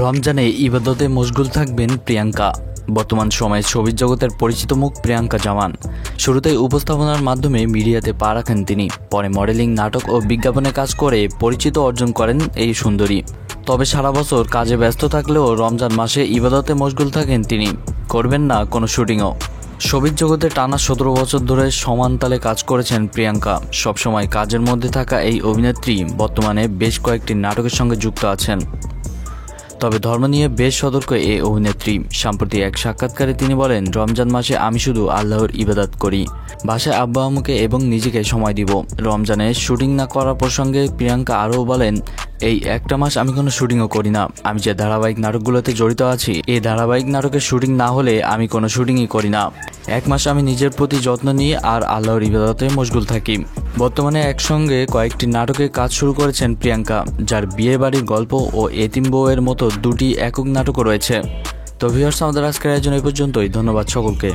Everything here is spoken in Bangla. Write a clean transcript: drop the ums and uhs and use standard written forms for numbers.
রমজানে ইবাদতে মশগুল থাকবেন প্রিয়াঙ্কা। বর্তমান সময়ে ছবির জগতের পরিচিত মুখ প্রিয়াঙ্কা জামান। শুরুতেই উপস্থাপনার মাধ্যমে মিডিয়াতে পা রাখেন তিনি, পরে মডেলিং, নাটক ও বিজ্ঞাপনে কাজ করে পরিচিত অর্জন করেন এই সুন্দরী। তবে সারা বছর কাজে ব্যস্ত থাকলেও রমজান মাসে ইবাদতে মশগুল থাকেন তিনি, করবেন না কোনো শুটিংও। ছবির জগতে টানা 17 বছর ধরে সমান তালে কাজ করেছেন প্রিয়াঙ্কা। সবসময় কাজের মধ্যে থাকা এই অভিনেত্রী বর্তমানে বেশ কয়েকটি নাটকের সঙ্গে যুক্ত আছেন। তবে ধর্ম নিয়ে বেশ সতর্ক এই অভিনেত্রী। সাম্প্রতিক এক সাক্ষাৎকারে তিনি বলেন, রমজান মাসে আমি শুধু আল্লাহর ইবাদত করি, বাসায় আব্বা আম্মুকে এবং নিজেকে সময় দিব। রমজানে শুটিং না করার প্রসঙ্গে প্রিয়াঙ্কা আরও বলেন, এই একটা মাস আমি কোনো শুটিংও করি না। আমি যে ধারাবাহিক নাটকগুলোতে জড়িত আছি, এই ধারাবাহিক নাটকের শুটিং না হলে আমি কোনো শুটিংই করি না। এক মাস আমি নিজের প্রতি যত্ন নিয়ে আর আল্লাহর ইবাদতে মশগুল থাকি। বর্তমানে একসঙ্গে কয়েকটি নাটকে কাজ শুরু করেছেন প্রিয়াঙ্কা, যার বিয়ে বাড়ির গল্প ও এতিম বউয়ের মতো দুটি একক নাটকও রয়েছে। তো ভিউয়ার্স, আমাদের আজকের আয়োজন এই পর্যন্তই। ধন্যবাদ সকলকে।